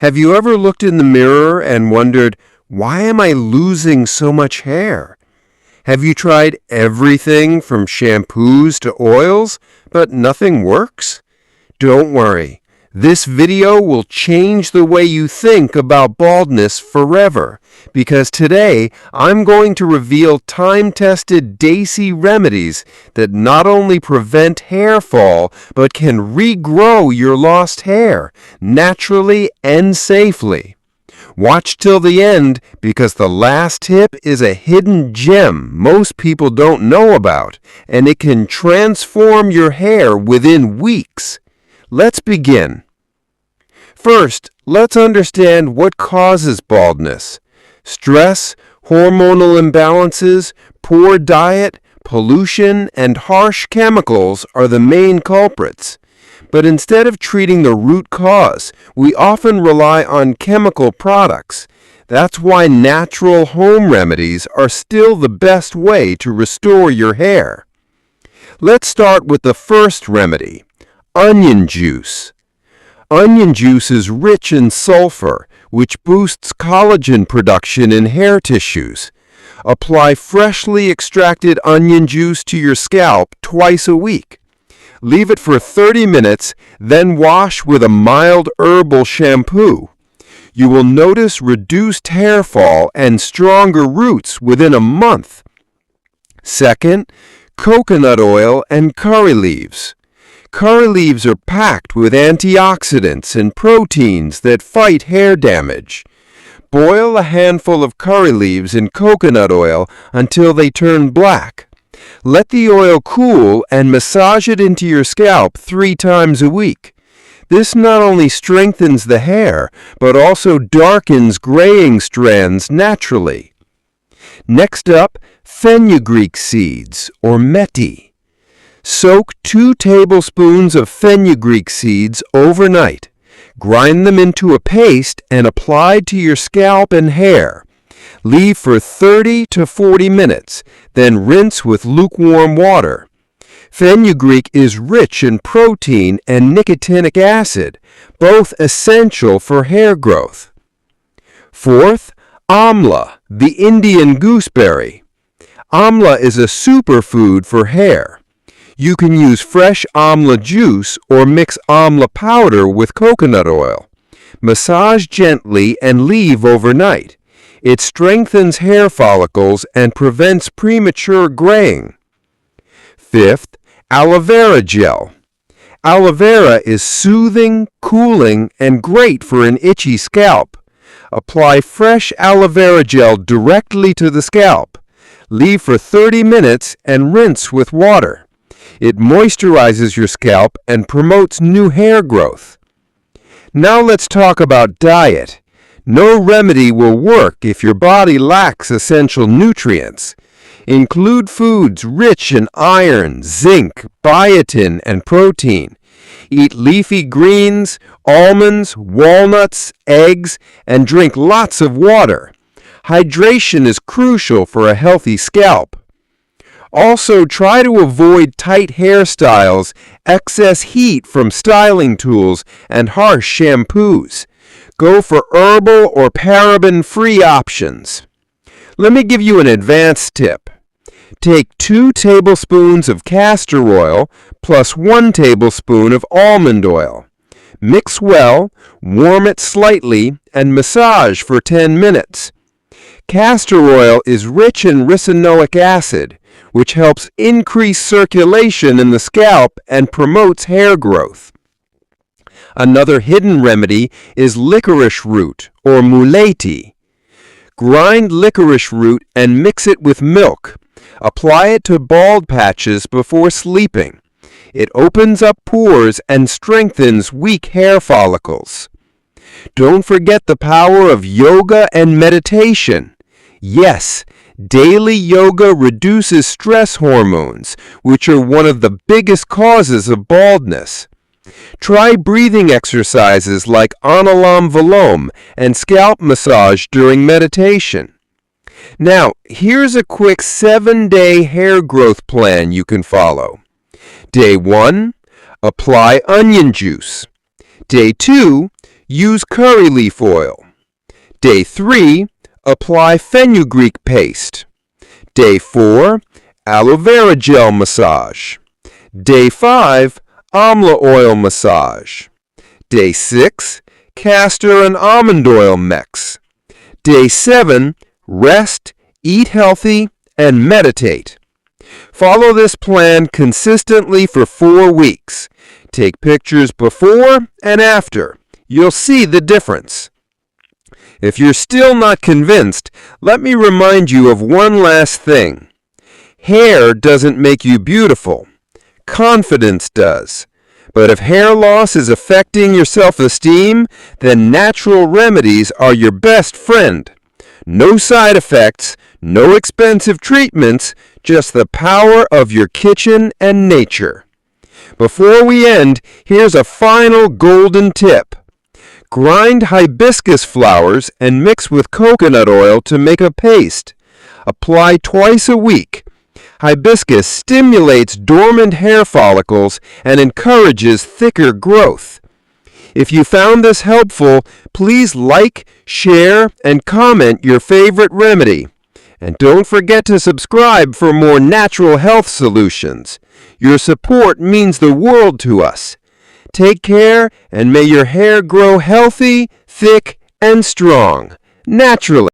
Have you ever looked in the mirror and wondered, why am I losing so much hair? Have you tried everything from shampoos to oils, but nothing works? Don't worry. This video will change the way you think about baldness forever, because today I'm going to reveal time-tested desi remedies that not only prevent hair fall, but can regrow your lost hair naturally and safely. Watch till the end, because the last tip is a hidden gem most people don't know about, and it can transform your hair within weeks. Let's begin. First, let's understand what causes baldness. Stress, hormonal imbalances, poor diet, pollution, and harsh chemicals are the main culprits. But instead of treating the root cause, we often rely on chemical products. That's why natural home remedies are still the best way to restore your hair. Let's start with the first remedy, onion juice. Onion juice is rich in sulfur, which boosts collagen production in hair tissues. Apply freshly extracted onion juice to your scalp twice a week. Leave it for 30 minutes, then wash with a mild herbal shampoo. You will notice reduced hair fall and stronger roots within a month. Second, coconut oil and curry leaves. Curry leaves are packed with antioxidants and proteins that fight hair damage. Boil a handful of curry leaves in coconut oil until they turn black. Let the oil cool and massage it into your scalp 3 times a week. This not only strengthens the hair, but also darkens graying strands naturally. Next up, fenugreek seeds, or meti. Soak 2 tablespoons of fenugreek seeds overnight. Grind them into a paste and apply to your scalp and hair. Leave for 30 to 40 minutes, then rinse with lukewarm water. Fenugreek is rich in protein and nicotinic acid, both essential for hair growth. Fourth, amla, the Indian gooseberry. Amla is a superfood for hair. You can use fresh amla juice or mix amla powder with coconut oil. Massage gently and leave overnight. It strengthens hair follicles and prevents premature graying. Fifth, aloe vera gel. Aloe vera is soothing, cooling, and great for an itchy scalp. Apply fresh aloe vera gel directly to the scalp. Leave for 30 minutes and rinse with water. It moisturizes your scalp and promotes new hair growth. Now let's talk about diet. No remedy will work if your body lacks essential nutrients. Include foods rich in iron, zinc, biotin, and protein. Eat leafy greens, almonds, walnuts, eggs, and drink lots of water. Hydration is crucial for a healthy scalp. Also, try to avoid tight hairstyles, excess heat from styling tools, and harsh shampoos. Go for herbal or paraben-free options. Let me give you an advanced tip. Take 2 tablespoons of castor oil plus 1 tablespoon of almond oil. Mix well, warm it slightly, and massage for 10 minutes. Castor oil is rich in ricinoic acid, which helps increase circulation in the scalp and promotes hair growth. Another hidden remedy is licorice root, or muleti. Grind licorice root and mix it with milk. Apply it to bald patches before sleeping. It opens up pores and strengthens weak hair follicles. Don't forget the power of yoga and meditation. Yes, daily yoga reduces stress hormones, which are one of the biggest causes of baldness. Try breathing exercises like Analom Vilom and scalp massage during meditation. Now, here's a quick 7-day hair growth plan you can follow. Day 1, apply onion juice. Day 2, use curry leaf oil. Day 3, apply fenugreek paste. Day 4, aloe vera gel massage. Day 5, amla oil massage. Day 6, castor and almond oil mix. Day 7, rest, eat healthy, and meditate. Follow this plan consistently for 4 weeks. Take pictures before and after. You'll see the difference. If you're still not convinced, let me remind you of one last thing. Hair doesn't make you beautiful. Confidence does. But if hair loss is affecting your self-esteem, then natural remedies are your best friend. No side effects, no expensive treatments, just the power of your kitchen and nature. Before we end, here's a final golden tip. Grind hibiscus flowers and mix with coconut oil to make a paste. Apply twice a week. Hibiscus stimulates dormant hair follicles and encourages thicker growth. If you found this helpful, please like, share, and comment your favorite remedy. And don't forget to subscribe for more natural health solutions. Your support means the world to us. Take care, and may your hair grow healthy, thick, and strong, naturally.